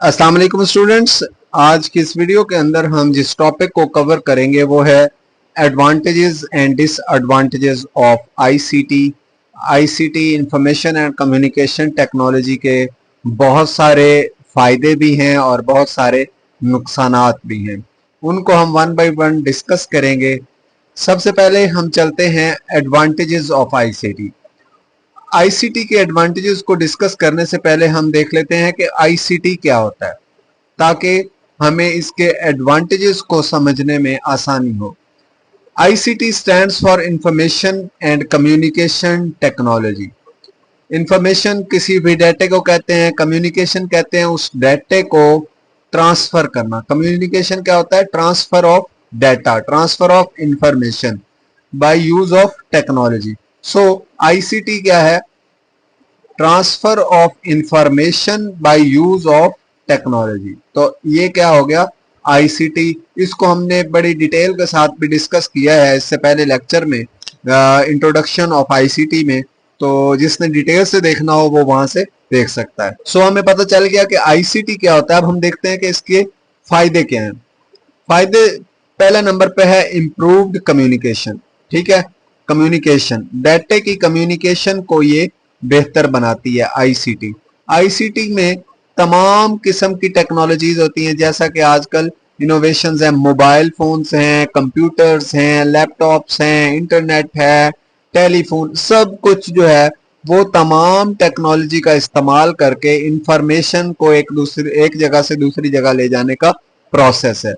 अस्सलाम वालेकुम स्टूडेंट्स। आज की इस वीडियो के अंदर हम जिस टॉपिक को कवर करेंगे वो है advantages and disadvantages of ICT. ICT information and communication technology के बहुत सारे फायदे भी हैं और बहुत सारे नुकसानात भी हैं। उनको हम वन बाय वन डिस्कस करेंगे। सबसे पहले हम चलते हैं एडवांटेजेस ऑफ आईसीटी। आईसीटी के एडवांटेजेस को डिस्कस करने से पहले हम देख लेते हैं कि आईसीटी क्या होता है, ताकि हमें इसके एडवांटेजेस को समझने में आसानी हो। ICT stands for information and communication technology. Information किसी भी डाटे को कहते हैं, कम्युनिकेशन कहते हैं उस डाटे को ट्रांसफर करना। कम्युनिकेशन क्या होता है? Transfer of data, transfer of information by use of technology. So ICT क्या है? Transfer of information by use of technology. तो ये क्या हो गया? आईसीटी। इसको हमने बड़ी डिटेल के साथ भी डिस्कस किया है इससे पहले लेक्चर में, इंट्रोडक्शन ऑफ आईसीटी में। तो जिसने डिटेल से देखना हो वो वहां से देख सकता है। सो हमें पता चल गया कि आईसीटी क्या होता है। अब हम देखते हैं कि इसके फायदे क्या हैं। फायदे पहला नंबर पे है इम्प्रूव्ड कम्युनिकेशन। ठीक है, कम्युनिकेशन, डाटे की कम्युनिकेशन को ये बेहतर बनाती है आईसीटी। आईसीटी में तमाम किस्म की टेक्नोलॉजीज होती हैं, जैसा कि आजकल इनोवेशंस हैं, मोबाइल फोन्स हैं, कंप्यूटर्स हैं, लैपटॉप्स हैं, इंटरनेट है, टेलीफोन, सब कुछ जो है वो तमाम टेक्नोलॉजी का इस्तेमाल करके इंफॉर्मेशन को एक जगह से दूसरी जगह ले जाने का प्रोसेस है।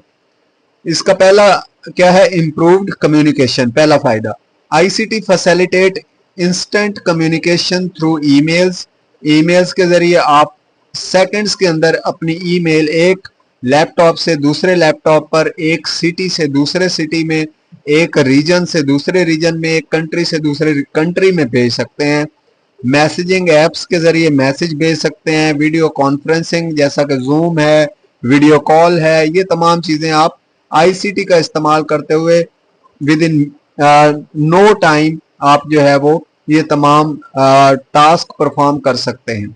इसका पहला क्या है? Improved communication. पहला फायदा, ICT facilitate instant communication through emails. Emails के जरिए आप सेकंड्स के अंदर अपनी ईमेल एक लैपटॉप से दूसरे लैपटॉप पर, एक सिटी से दूसरे सिटी में, एक रीजन से दूसरे रीजन में, एक कंट्री से दूसरे कंट्री में भेज सकते हैं। मैसेजिंग एप्स के जरिए मैसेज भेज सकते हैं। वीडियो कॉन्फ्रेंसिंग जैसा कि जूम है, वीडियो कॉल है, ये तमाम चीजें आप आईसीटी का इस्तेमाल करते हुए विद इन नो टाइम आप जो है वो ये तमाम टास्क परफॉर्म कर सकते हैं।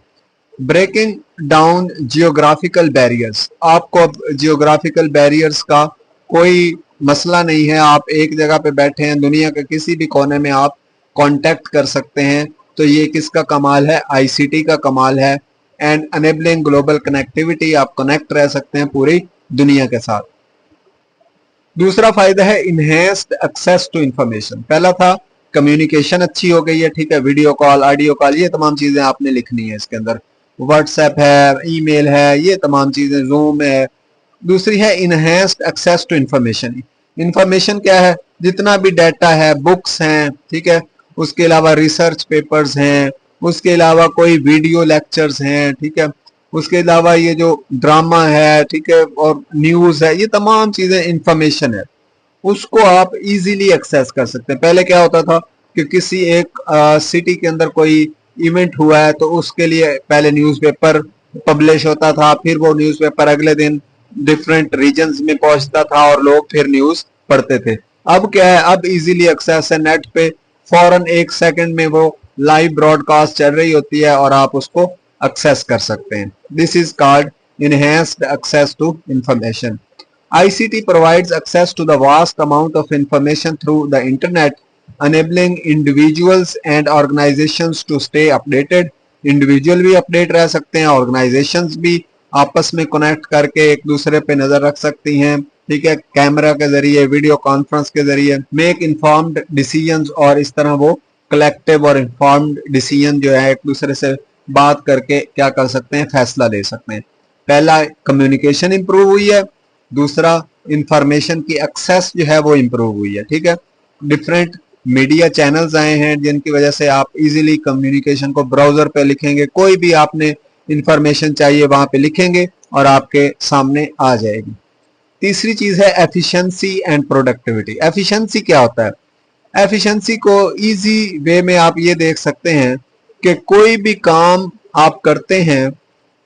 Breaking down geographical barriers. आपको अब जियोग्राफिकल बैरियर्स का कोई मसला नहीं है। आप एक जगह पे बैठे हैं, दुनिया के किसी भी कोने में आप कांटेक्ट कर सकते हैं। तो ये किसका कमाल है? आईसीटी का कमाल है। एंड अनेबलिंग ग्लोबल कनेक्टिविटी, आप कनेक्ट रह सकते हैं पूरी दुनिया के साथ। दूसरा फायदा है इनहेंस्ड एक्सेस टू इंफॉर्मेशन। पहला था कम्युनिकेशन अच्छी हो गई है, ठीक है, वीडियो कॉल, ऑडियो कॉल, ये तमाम चीजें आपने लिखनी है इसके अंदर। व्हाट्सएप है, ईमेल है, ये तमाम चीजें, जूम है। दूसरी है enhanced access to information. Information क्या है? जितना भी डाटा है, बुक्स हैं, ठीक है, उसके अलावा रिसर्च पेपर्स हैं, उसके अलावा कोई वीडियो लेक्चर्स हैं, ठीक है, उसके अलावा ये जो ड्रामा है, ठीक है, और न्यूज है, ये तमाम चीजें इंफॉर्मेशन है, उसको आप इजीली एक्सेस कर सकते हैं। पहले क्या होता था कि किसी एक सिटी के अंदर कोई इवेंट हुआ है तो उसके लिए पहले न्यूज़पेपर पब्लिश होता था, फिर वो न्यूज़पेपर अगले दिन डिफरेंट रीजन्स में पहुंचता था और लोग फिर न्यूज पढ़ते थे। अब क्या है? अब इजीली एक्सेस है, नेट पे फौरन एक सेकंड में वो लाइव ब्रॉडकास्ट चल रही होती है और आप उसको एक्सेस कर सकते हैं। This is called enhanced access to information. ICT provides access to the vast amount of information through the internet, enabling individuals and organizations to stay updated. Individual भी अपडेट रह सकते हैं, ऑर्गेनाइजेशंस भी आपस में कनेक्ट करके एक दूसरे पे नजर रख सकती हैं, ठीक है, कैमरा के जरिए, वीडियो कॉन्फ्रेंस के जरिए, मेक इन्फॉर्म्ड डिसीजंस, और इस तरह वो कलेक्टिव और इन्फॉर्म्ड डिसीजन जो है एक दूसरे से बात करके क्या कर सकते हैं? फैसला ले सकते हैं। पहला कम्युनिकेशन इंप्रूव हुई है, दूसरा इंफॉर्मेशन की एक्सेस जो है वो इंप्रूव हुई है, ठीक है। डिफरेंट मीडिया चैनल्स आए हैं जिनकी वजह से आप इजीली कम्युनिकेशन को ब्राउजर पे लिखेंगे, कोई भी आपने इंफॉर्मेशन चाहिए वहां पे लिखेंगे और आपके सामने आ जाएगी। तीसरी चीज है एफिशिएंसी एंड प्रोडक्टिविटी। एफिशिएंसी क्या होता है? एफिशिएंसी को इजी वे में आप ये देख सकते हैं कि कोई भी काम आप करते हैं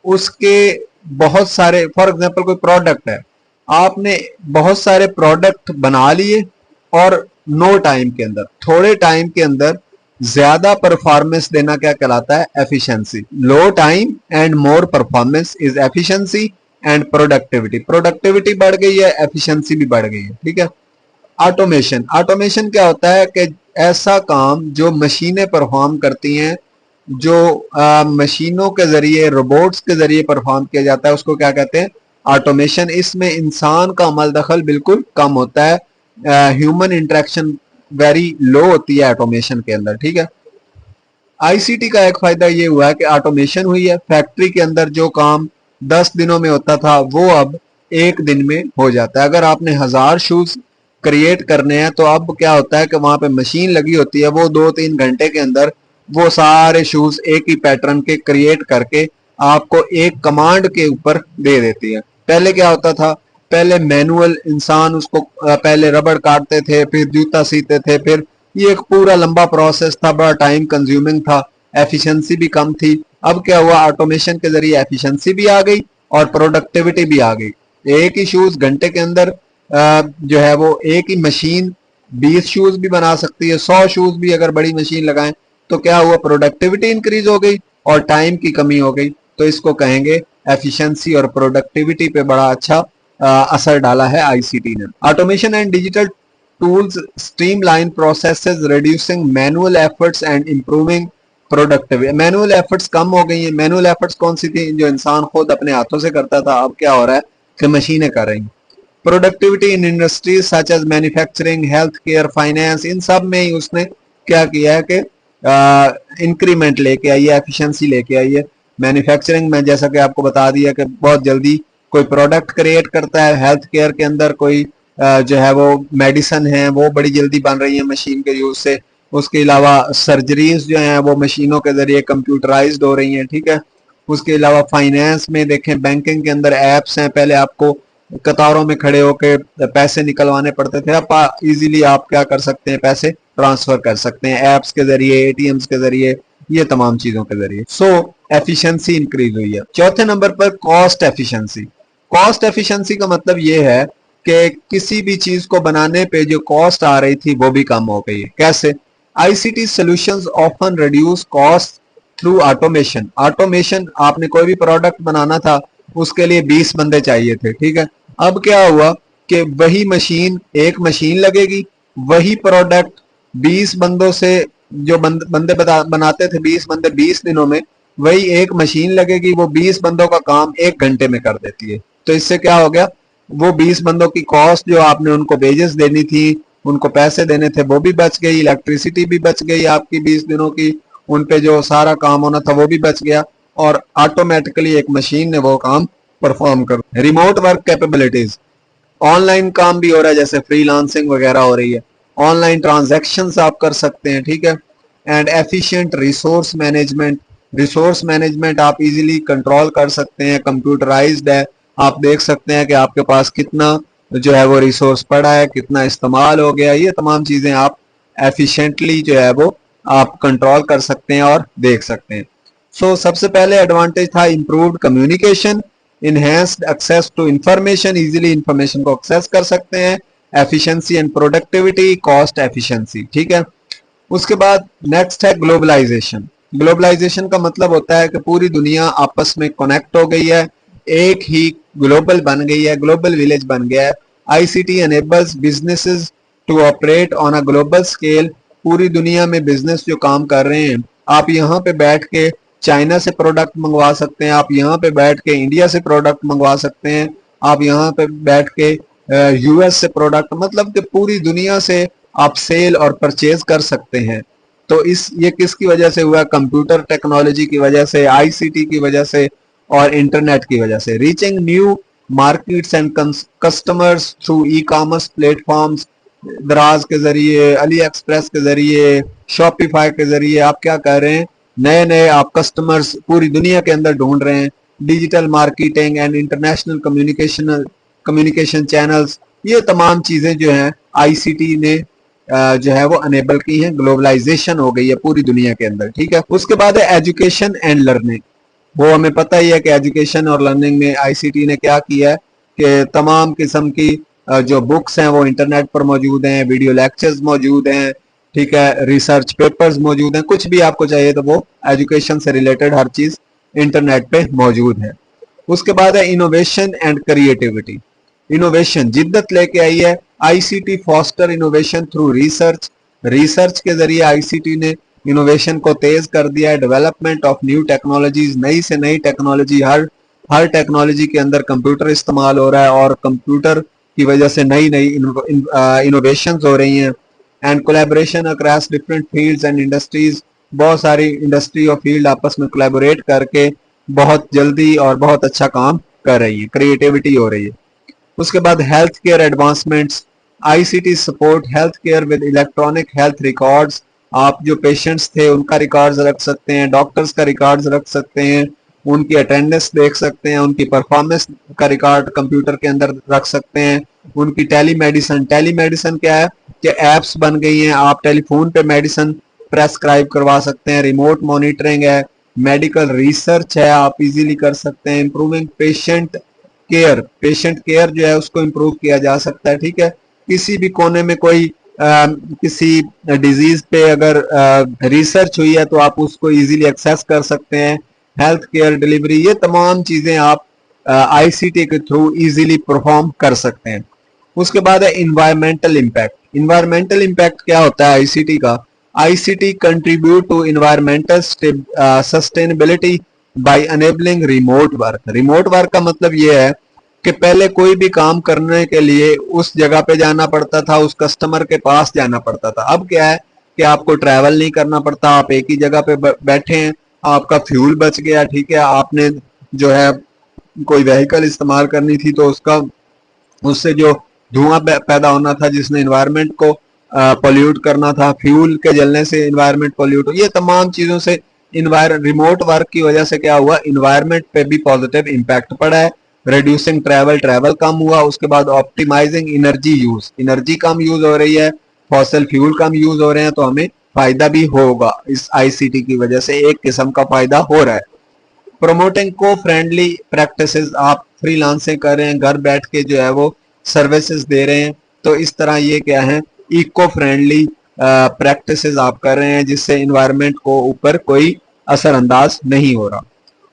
उसके बहुत सारे, फॉर एग्जांपल कोई प्रोडक्ट है, आपने बहुत सारे प्रोडक्ट बना लिए और नो टाइम के अंदर, थोड़े टाइम के अंदर ज्यादा परफॉर्मेंस देना क्या कहलाता है? Efficiency. Low time and more performance is efficiency and productivity. Productivity बढ़ गई है, एफिशिएंसी भी बढ़ गई है, ठीक है। ऑटोमेशन। ऑटोमेशन क्या होता है कि ऐसा काम जो मशीनें परफॉर्म करती हैं, जो मशीनों के जरिए, रोबोट्स के जरिए परफॉर्म किया जाता है, उसको क्या कहते हैं? ऑटोमेशन। इसमें इंसान का अमल दखल बिल्कुल कम होता है, ह्यूमन इंटरेक्शन वेरी लो होती है ऑटोमेशन के अंदर, ठीक है। आईसीटी का एक फायदा ये हुआ है कि ऑटोमेशन हुई है, फैक्ट्री के अंदर जो काम 10 दिनों में होता था वो अब 1 दिन में हो जाता है। अगर आपने 1000 शूज क्रिएट करने हैं तो अब क्या होता है कि वहां पे मशीन लगी होती है, वो 2-3 घंटे के अंदर वो सारे शूज एक ही पैटर्न के क्रिएट करके आपको एक कमांड के ऊपर दे देती है। पहले क्या होता था? पहले मैनुअल इंसान उसको पहले रबड़ काटते थे, फिर जूता सीते थे, फिर ये एक पूरा लंबा प्रोसेस था, बड़ा टाइम कंज्यूमिंग था, एफिशिएंसी भी कम थी। अब क्या हुआ? ऑटोमेशन के जरिए एफिशिएंसी भी आ गई और प्रोडक्टिविटी भी आ गई। एक ही शूज घंटे के अंदर जो है वो एक ही मशीन 20 शूज भी बना सकती है, 100 शूज भी अगर बड़ी मशीन लगाएं तो क्या हुआ? प्रोडक्टिविटी इंक्रीज हो गई और टाइम की कमी हो गई। तो इसको कहेंगे एफिशिएंसी और प्रोडक्टिविटी पे बड़ा अच्छा असर डाला है आईसीटी ने। Automation and digital tools streamline processes, reducing manual efforts and improving productivity. Manual efforts कम हो गई हैं। मैनुअल एफर्ट्स कौन सी थी? जो इंसान खुद अपने हाथों से करता था, अब क्या हो रहा है कि मशीनें कर रही हैं। Productivity in industries such as manufacturing, health care, finance, इन सब में ही उसने क्या किया है कि इंक्रीमेंट लेके आई है, एफिशिएंसी लेके आई है। मैन्युफैक्चरिंग में जैसा कि आपको बता दिया कि बहुत जल्दी कोई प्रोडक्ट क्रिएट करता है। हेल्थ केयर के अंदर कोई जो है वो मेडिसिन है वो बड़ी जल्दी बन रही है मशीन के यूज से। उसके अलावा सर्जरीज जो हैं वो मशीनों के जरिए कंप्यूटराइज्ड हो रही हैं, ठीक है। उसके अलावा फाइनेंस में देखें, बैंकिंग के अंदर एप्स हैं, पहले आपको कतारों में खड़े होकर पैसे निकलवाने पड़ते थे, अब इजीली आप क्या कर सकते हैं? पैसे ट्रांसफर कर सकते हैं एप्स के जरिए, एटीएम्स के जरिए, ये तमाम चीजों के जरिए। सो एफिशिएंसी इंक्रीज हुई है। चौथे नंबर पर कॉस्ट एफिशिएंसी। कॉस्ट एफिशिएंसी का मतलब ये है कि किसी भी चीज को बनाने पे जो कॉस्ट आ रही थी वो भी कम हो गई है। कैसे? ICT solutions often reduce cost through automation. Automation, आपने कोई भी प्रोडक्ट बनाना था उसके लिए 20 बंदे चाहिए थे, ठीक है। अब क्या हुआ कि वही मशीन, एक मशीन लगेगी, वही प्रोडक्ट 20 बंदों से, जो बंदे बनाते थे 20 बंदे 20 दिनों में, वही एक मशीन लगेगी, वो 20 बंदों का काम 1 घंटे में कर देती है। तो इससे क्या हो गया? वो 20 बंदों की कॉस्ट जो आपने उनको वेजेस देनी थी, उनको पैसे देने थे, वो भी बच गई, इलेक्ट्रिसिटी भी बच गई आपकी 20 दिनों की, उन पे जो सारा काम होना था वो भी बच गया और ऑटोमेटिकली एक मशीन ने वो काम परफॉर्म कर। रिमोट वर्क कैपेबिलिटीज, ऑनलाइन काम भी हो रहा है, जैसे फ्रीलांसिंग वगैरह हो रही है, ऑनलाइन ट्रांजैक्शंस आप कर सकते हैं, ठीक है। And efficient resource management, resource management आप इजीली कंट्रोल कर सकते हैं, कंप्यूटराइज्ड है, आप देख सकते हैं कि आपके पास कितना जो है वो रिसोर्स पड़ा है, कितना इस्तेमाल हो गया, ये तमाम चीजें आप एफिशिएंटली जो है वो आप कंट्रोल कर सकते हैं और देख सकते हैं। सो सबसे पहले एडवांटेज था improved communication, enhanced access to information, easily information को एक्सेस कर सकते हैं, efficiency and productivity, cost efficiency, ठीक है। उसके बाद नेक्स्ट है ग्लोबलाइजेशन। ग्लोबलाइजेशन का मतलब होता है कि पूरी दुनिया आपस में कनेक्ट हो गई है, एक ही ग्लोबल बन गई है, ग्लोबल विलेज बन गया है। ICT enables businesses to operate on a global scale. पूरी दुनिया में बिजनेस जो काम कर रहे हैं, आप यहाँ पे बैठ के चाइना से प्रोडक्ट मंगवा सकते हैं, आप यहाँ पे बैठ के इंडिया से प्रोडक्ट मंगवा सकते हैं, आप यहाँ पे बैठ के यूएस से प्रोडक्ट, मतलब कि पूरी दुनिया से आप सेल और परचेज कर सकते हैं। तो ये किसकी वजह से हुआ? कंप्यूटर टेक्नोलॉजी की वजह से, आईसीटी की वजह से और इंटरनेट की वजह से। Reaching new markets and customers through e commerce platforms, दराज के जरिए, अली एक्सप्रेस के जरिए, शॉपिफाई के जरिए आप क्या कर रहे हैं? नए नए आप कस्टमर्स पूरी दुनिया के अंदर ढूंढ रहे हैं। Digital marketing and international communication channels, ये तमाम चीजें जो हैं आईसीटी ने जो है वो अनेबल की हैं। ग्लोबलाइजेशन हो गई है पूरी दुनिया के अंदर, ठीक है। उसके बाद है एजुकेशन एंड लर्निंग। वो हमें पता ही है कि एजुकेशन और लर्निंग में आईसीटी ने क्या किया है कि तमाम किस्म की जो बुक्स हैं वो इंटरनेट पर मौजूद हैं, वीडियो लेक्चर्स मौजूद हैं, ठीक है, रिसर्च पेपर्स मौजूद हैं, कुछ भी आपको चाहिए तो वो एजुकेशन से रिलेटेड हर चीज इंटरनेट पे मौजूद है। उसके बाद है इनोवेशन एंड क्रिएटिविटी। इनोवेशन जिद्दत लेके आई है। ICT foster innovation through research. Research के जरिए आईसीटी ने इनोवेशन को तेज कर दिया है। डेवलपमेंट ऑफ न्यू टेक्नोलॉजीज, नई से नई टेक्नोलॉजी, हर टेक्नोलॉजी के अंदर कंप्यूटर इस्तेमाल हो रहा है और कंप्यूटर की वजह से नई नई इनोवेशंस हो रही हैं। And collaboration across different fields and industries, बहुत सारी इंडस्ट्री और फील्ड आपस में कोलैबोरेट करके बहुत जल्दी और बहुत अच्छा काम कर रही है, क्रिएटिविटी हो रही है। उसके बाद health care advancements. ICT support health care with electronic health records. आप जो पेशेंट्स थे उनका रिकॉर्ड्स रख सकते हैं, डॉक्टर्स का रिकॉर्ड्स रख सकते हैं, उनकी अटेंडेंस देख सकते हैं, उनकी परफॉर्मेंस का रिकॉर्ड कंप्यूटर के अंदर रख सकते हैं। उनकी टेलीमेडिसिन, टेलीमेडिसिन क्या है कि एप्स बन गई हैं, आप टेलीफोन पे मेडिसिन प्रेस्क्राइब करवा सकते हैं। रिमोट मॉनिटरिंग है, मेडिकल रिसर्च है, आप इजीली कर सकते हैं। Improving patient care, patient care जो है उसको इम्प्रूव किया जा सकता है। ठीक है, किसी भी कोने में कोई किसी डिजीज पे अगर रिसर्च हुई है तो आप उसको इजीली एक्सेस कर सकते हैं। हेल्थ केयर डिलीवरी, ये तमाम चीजें आप आईसीटी के थ्रू इजीली परफॉर्म कर सकते हैं। उसके बाद है इन्वायरमेंटल इम्पैक्ट। इन्वायरमेंटल इम्पैक्ट क्या होता है आईसीटी का? ICT contribute to environmental sustainability by enabling remote work. Remote work का मतलब ये है कि पहले कोई भी काम करने के लिए उस जगह पे जाना पड़ता था, उस कस्टमर के पास जाना पड़ता था। अब क्या है कि आपको ट्रैवल नहीं करना पड़ता, आप एक ही जगह पे बैठे हैं, आपका फ्यूल बच गया। ठीक है, आपने जो है कोई व्हीकल इस्तेमाल करनी थी तो उससे जो धुआं पैदा होना था जिसने इन्वायरमेंट को पोल्यूट करना था, फ्यूल के जलने से इन्वायरमेंट पोल्यूट हो, ये तमाम चीजों से रिमोट वर्क की वजह से क्या हुआ, इन्वायरमेंट पे भी पॉजिटिव इम्पैक्ट पड़ा है। रिड्यूसिंग ट्रैवल कम हुआ। उसके बाद ऑप्टिमाइजिंग एनर्जी यूज, एनर्जी कम यूज हो रही है, फॉसिल फ्यूल कम यूज हो रहे हैं, तो हमें फायदा भी होगा इस आईसीटी की वजह से, एक किस्म का फायदा हो रहा है। प्रमोटिंग को फ्रेंडली प्रैक्टिसेस, आप फ्रीलांसिंग कर रहे हैं, घर बैठ के जो है वो सर्विसेज दे रहे हैं, तो इस तरह ये क्या है, इको फ्रेंडली प्रैक्टिसेस आप कर रहे हैं जिससे इन्वायरमेंट को ऊपर कोई असरअंदाज नहीं हो रहा।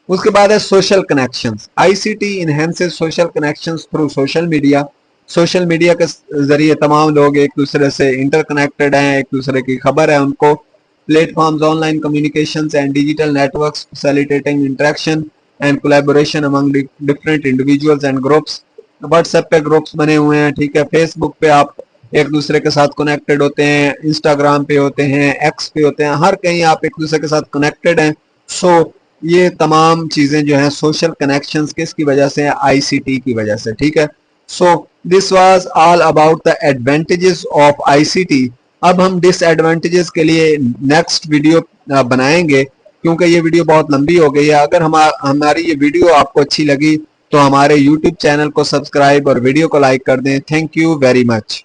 उसके बाद है social connections. ICT enhances social connections through social media. Social media के जरिए तमाम लोग एक दूसरे से इंटरकनेक्टेड हैं, एक दूसरे की खबर है उनको। Platforms, online communications and digital networks facilitating interaction and collaboration among different individuals and groups. WhatsApp पे ग्रुप्स बने हुए हैं, ठीक है, फेसबुक पे आप एक दूसरे के साथ कनेक्टेड होते हैं, इंस्टाग्राम पे होते हैं, एक्स पे होते हैं, हर कहीं आप एक दूसरे के साथ कनेक्टेड हैं। सो ये तमाम चीजें जो हैं सोशल कनेक्शंस किसकी वजह से, आईसीटी की वजह से। ठीक है, so this was all about the advantages of ICT. अब हम डिसएडवांटेजेस के लिए नेक्स्ट वीडियो बनाएंगे क्योंकि ये वीडियो बहुत लंबी हो गई है। अगर हमारी ये वीडियो आपको अच्छी लगी तो हमारे यूट्यूब चैनल को सब्सक्राइब और वीडियो को लाइक कर दें। Thank you very much.